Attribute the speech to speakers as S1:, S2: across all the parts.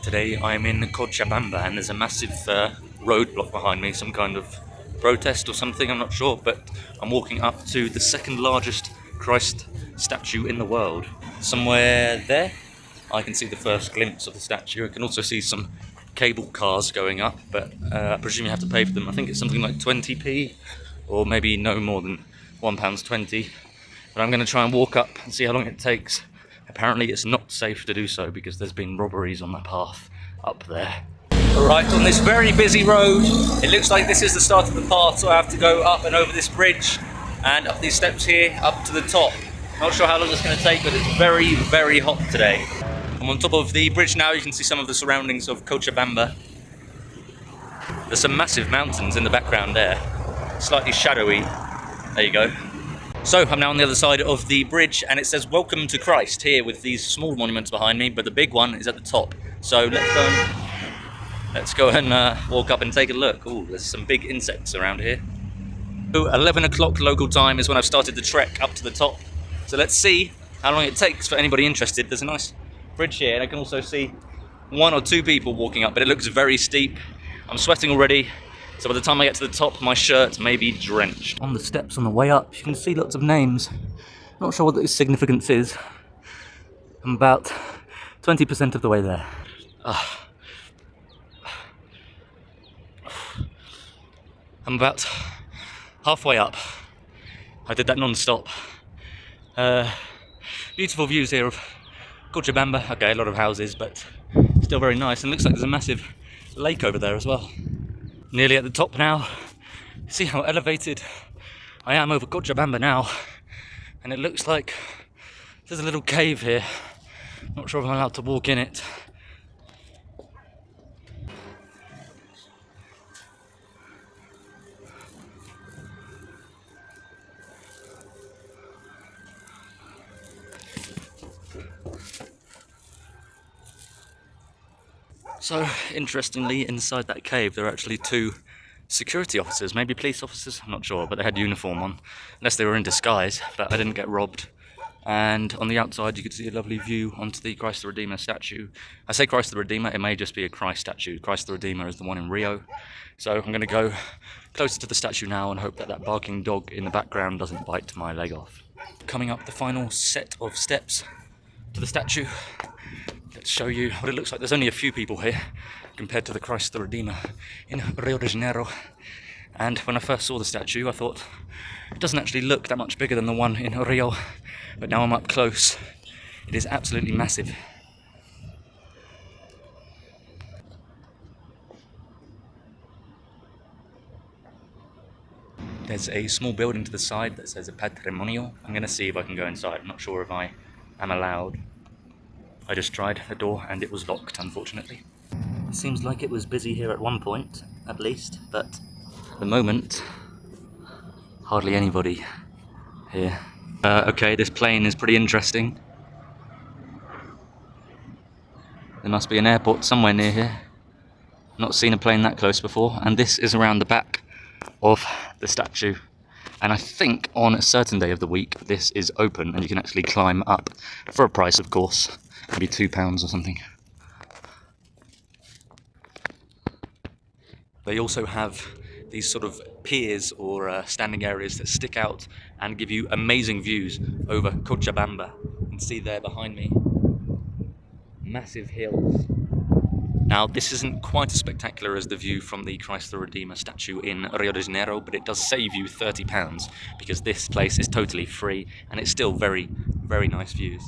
S1: Today I'm in Cochabamba and there's a massive roadblock behind me, some kind of protest or something, I'm not sure, but I'm walking up to the second largest Christ statue in the world. Somewhere there I can see the first glimpse of the statue. I can also see some cable cars going up, but I presume you have to pay for them. I think it's something like 20p or maybe no more than £1.20. But I'm going to try and walk up and see how long it takes. Apparently it's not safe to do so because there's been robberies on the path up there. Alright, on this very busy road, it looks like this is the start of the path, so I have to go up and over this bridge and up these steps here, up to the top. Not sure how long it's going to take, but it's very, very hot today. I'm on top of the bridge now. You can see some of the surroundings of Cochabamba. There's some massive mountains in the background there, slightly shadowy. There you go. So I'm now on the other side of the bridge and it says welcome to Christ here with these small monuments behind me, but the big one is at the top. So let's go and walk up and take a look. Oh, there's some big insects around here. So 11 o'clock local time is when I've started the trek up to the top. So let's see how long it takes for anybody interested. There's a nice bridge here and I can also see one or two people walking up, but it looks very steep. I'm sweating already. So by the time I get to the top, my shirt may be drenched. On the steps on the way up, you can see lots of names. Not sure what the significance is. I'm about 20% of the way there. I'm about halfway up. I did that non-stop. Beautiful views here of Cochabamba. Okay, a lot of houses, but still very nice. And it looks like there's a massive lake over there as well. Nearly at the top now. See how elevated I am over Cochabamba now. And it looks like there's a little cave here. Not sure if I'm allowed to walk in it. So, interestingly, inside that cave there are actually two security officers, maybe police officers, I'm not sure, but they had uniform on, unless they were in disguise, but I didn't get robbed. And on the outside you could see a lovely view onto the Christ the Redeemer statue. I say Christ the Redeemer, it may just be a Christ statue. Christ the Redeemer is the one in Rio. So I'm going to go closer to the statue now and hope that that barking dog in the background doesn't bite my leg off. Coming up the final set of steps to the statue. Let's show you what it looks like. There's only a few people here compared to the Christ the Redeemer in Rio de Janeiro. And when I first saw the statue, I thought it doesn't actually look that much bigger than the one in Rio. But now I'm up close. It is absolutely massive. There's a small building to the side that says a patrimonio. I'm going to see if I can go inside. I'm not sure if I am allowed. I just tried the door and it was locked, unfortunately. It seems like it was busy here at one point, at least, but at the moment, hardly anybody here. Okay, this plane is pretty interesting. There must be an airport somewhere near here. Not seen a plane that close before, and this is around the back of the statue. And I think on a certain day of the week, this is open and you can actually climb up for a price, of course. Maybe £2 or something. They also have these sort of piers or standing areas that stick out and give you amazing views over Cochabamba. You can see there behind me, massive hills. Now this isn't quite as spectacular as the view from the Christ the Redeemer statue in Rio de Janeiro, but it does save you £30 because this place is totally free and it's still very, very nice views.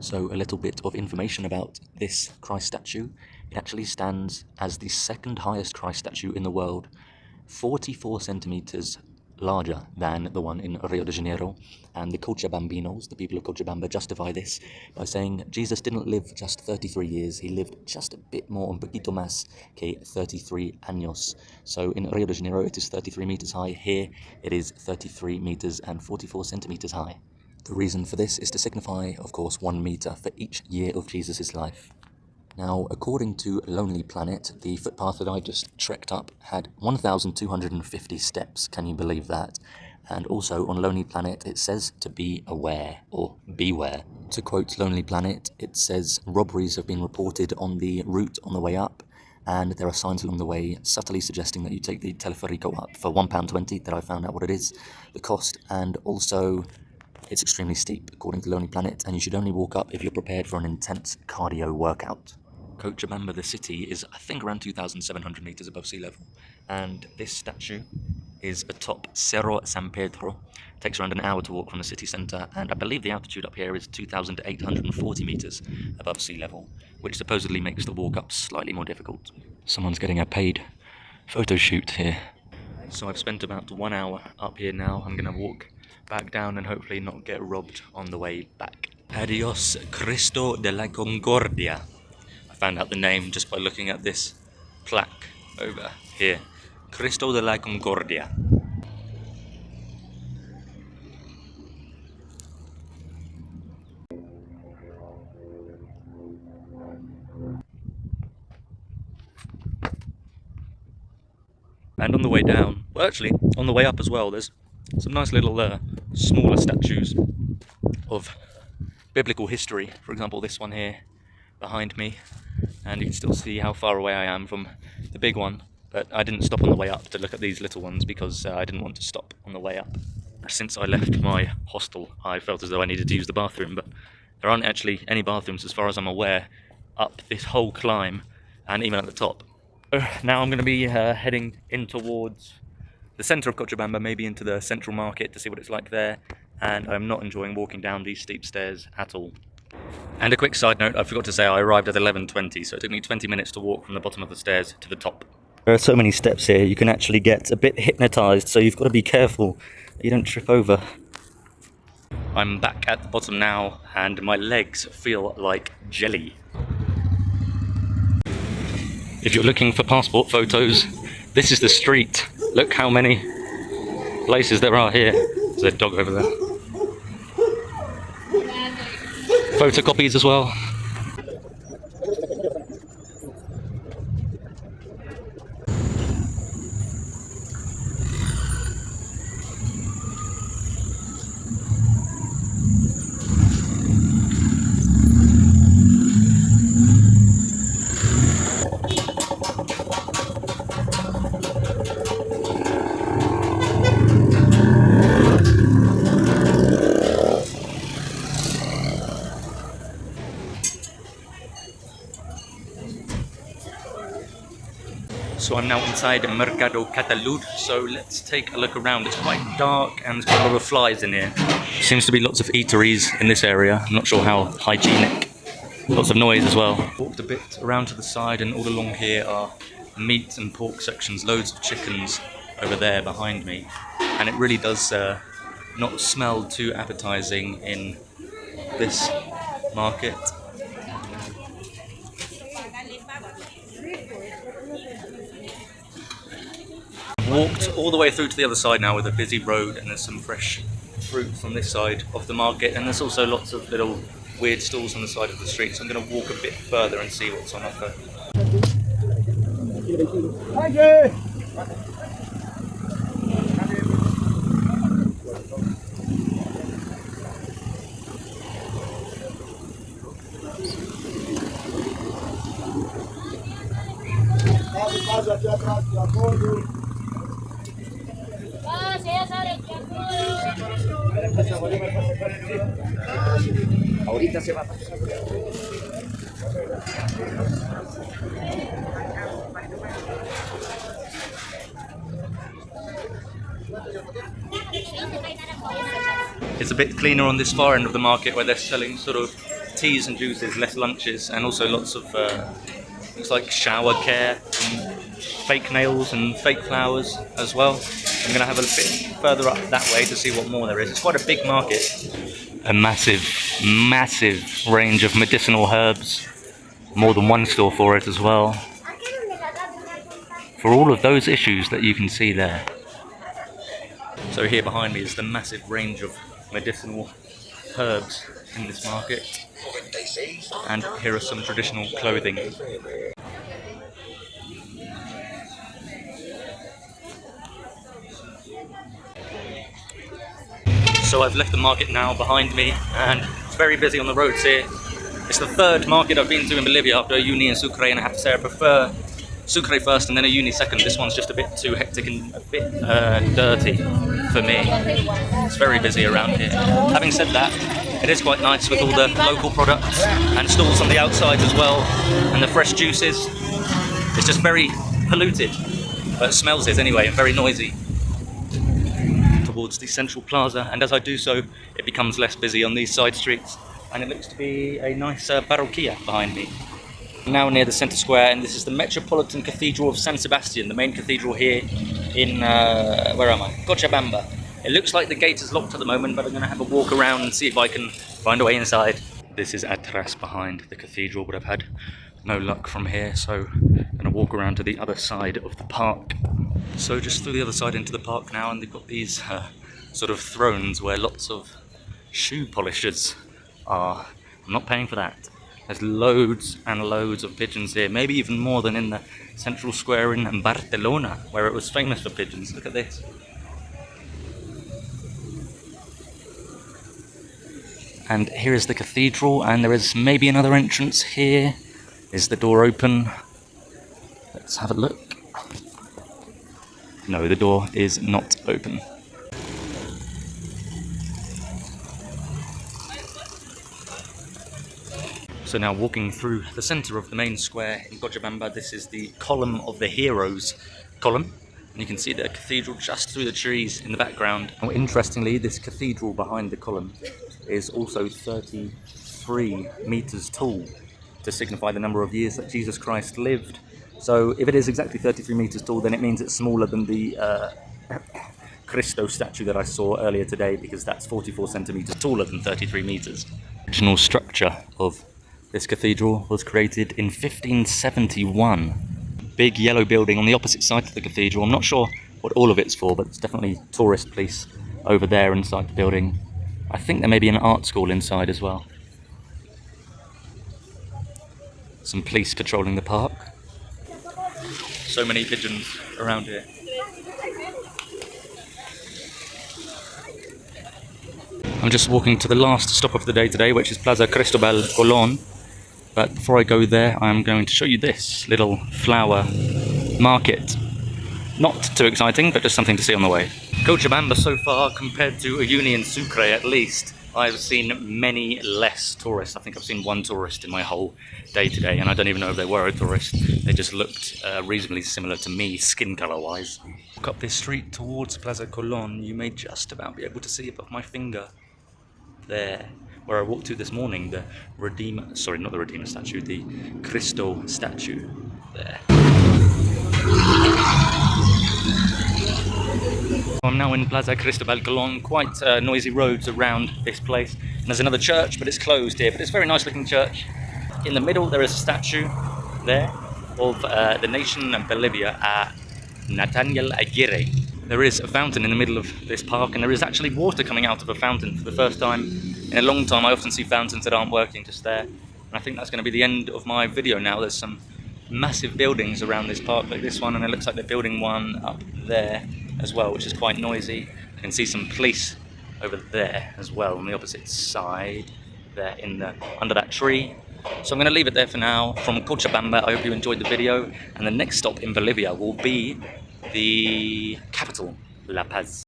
S1: So a little bit of information about this Christ statue. It actually stands as the second highest Christ statue in the world, 44 centimeters larger than the one in Rio de Janeiro. And the Cochabambinos, the people of Cochabamba, justify this by saying Jesus didn't live just 33 years, he lived just a bit more, un poquito más que 33 años. So in Rio de Janeiro it is 33 meters high, here it is 33 meters and 44 centimeters high. The reason for this is to signify, of course, 1 meter for each year of Jesus' life. Now, according to Lonely Planet, the footpath that I just trekked up had 1,250 steps. Can you believe that? And also on Lonely Planet, it says to be aware or beware. To quote Lonely Planet, it says robberies have been reported on the route on the way up, and there are signs along the way subtly suggesting that you take the teleferico up for £1.20, that I found out what it is, the cost, and also it's extremely steep, according to Lonely Planet, and you should only walk up if you're prepared for an intense cardio workout. Cochabamba, the city, is I think around 2,700 meters above sea level, and this statue is atop Cerro San Pedro. It takes around an hour to walk from the city centre, and I believe the altitude up here is 2,840 meters above sea level, which supposedly makes the walk up slightly more difficult. Someone's getting a paid photo shoot here. So I've spent about 1 hour up here now. I'm going to walk back down and hopefully not get robbed on the way back. Adios, Cristo de la Concordia. I found out the name just by looking at this plaque over here. Cristo de la Concordia. And on the way down, well actually, on the way up as well, there's some nice little smaller statues of biblical history. For example, this one here behind me, and you can still see how far away I am from the big one. But I didn't stop on the way up to look at these little ones because I didn't want to stop on the way up. Since I left my hostel, I felt as though I needed to use the bathroom, but there aren't actually any bathrooms as far as I'm aware up this whole climb and even at the top. Now I'm going to be heading in towards the centre of Cochabamba, maybe into the central market to see what it's like there, and I'm not enjoying walking down these steep stairs at all. And a quick side note, I forgot to say I arrived at 11:20, so it took me 20 minutes to walk from the bottom of the stairs to the top. There are so many steps here, you can actually get a bit hypnotised, so you've got to be careful that you don't trip over. I'm back at the bottom now, and my legs feel like jelly. If you're looking for passport photos, this is the street. Look how many places there are here. There's a dog over there. Photocopies as well. So I'm now inside Mercado Catalud, so let's take a look around. It's quite dark and there's quite a lot of flies in here. Seems to be lots of eateries in this area. I'm not sure how hygienic. Lots of noise as well. Walked a bit around to the side, and all along here are meat and pork sections. Loads of chickens over there behind me. And it really does not smell too appetizing in this market. Walked all the way through to the other side now with a busy road, and there's some fresh fruit from this side of the market, and there's also lots of little weird stalls on the side of the street, so I'm going to walk a bit further and see what's on offer.
S2: Ahorita se va.
S1: It's a bit cleaner on this far end of the market, where they're selling sort of teas and juices, less lunches, and also lots of looks like shower care and fake nails and fake flowers as well. I'm going to have a bit further up that way to see what more there is. It's quite a big market. A massive range of medicinal herbs. More than one store for it as well. For all of those issues that you can see there. So here behind me is the massive range of medicinal herbs in this market. And here are some traditional clothing. So I've left the market now behind me, and it's very busy on the roads here. It's the third market I've been to in Bolivia after a uni in Sucre, and I have to say I prefer Sucre first and then a uni second. This one's just a bit too hectic and a bit dirty for me. It's very busy around here. Having said that, it is quite nice with all the local products and stalls on the outside as well, and the fresh juices. It's just very polluted, but it smells it anyway, and very noisy. Towards the central plaza, and as I do so, it becomes less busy on these side streets, and it looks to be a nice parroquia behind me. I'm now near the centre square, and this is the Metropolitan Cathedral of San Sebastian, the main cathedral here in, where am I? Cochabamba. It looks like the gate is locked at the moment, but I'm going to have a walk around and see if I can find a way inside. This is Atras behind the cathedral, but I've had no luck from here, so I'm going to walk around to the other side of the park. So just through the other side into the park now, and they've got these sort of thrones where lots of shoe polishers are. I'm not paying for that. There's loads and loads of pigeons here, maybe even more than in the central square in Barcelona, where it was famous for pigeons. Look at this. And here is the cathedral, and there is maybe another entrance here. Is the door open? Let's have a look. No, the door is not open. So now walking through the centre of the main square in Cochabamba, this is the Column of the Heroes column. And you can see the cathedral just through the trees in the background. And interestingly, this cathedral behind the column is also 33 metres tall, to signify the number of years that Jesus Christ lived. So if it is exactly 33 metres tall, then it means it's smaller than the Cristo statue that I saw earlier today, because that's 44 centimetres taller than 33 metres. The original structure of this cathedral was created in 1571. Big yellow building on the opposite side of the cathedral. I'm not sure what all of it's for, but it's definitely tourist police over there inside the building. I think there may be an art school inside as well. Some police patrolling the park. So many pigeons around here. I'm just walking to the last stop of the day today, which is Plaza Cristobal Colon. But before I go there, I'm going to show you this little flower market. Not too exciting, but just something to see on the way. Cochabamba so far, compared to a uni in Sucre at least, I've seen many less tourists. I think I've seen one tourist in my whole day today, and I don't even know if they were a tourist. They just looked reasonably similar to me, skin colour wise. Walk up this street towards Plaza Colon, you may just about be able to see above my finger there, where I walked to this morning, the Redeemer, sorry, not the Redeemer statue, the Cristo statue there. I'm now in Plaza Cristobal Colon, quite noisy roads around this place. And there's another church, but it's closed here, but it's a very nice looking church. In the middle there is a statue there of the nation of Bolivia, Nathaniel Aguirre. There is a fountain in the middle of this park, and there is actually water coming out of a fountain for the first time in a long time. I often see fountains that aren't working just there. And I think that's going to be the end of my video now. There's some massive buildings around this park like this one, and it looks like they're building one up there as well, which is quite noisy. You can see some police over there as well on the opposite side there under that tree. So I'm going to leave it there for now from Cochabamba. I hope you enjoyed the video, and the next stop in Bolivia will be the capital, La Paz.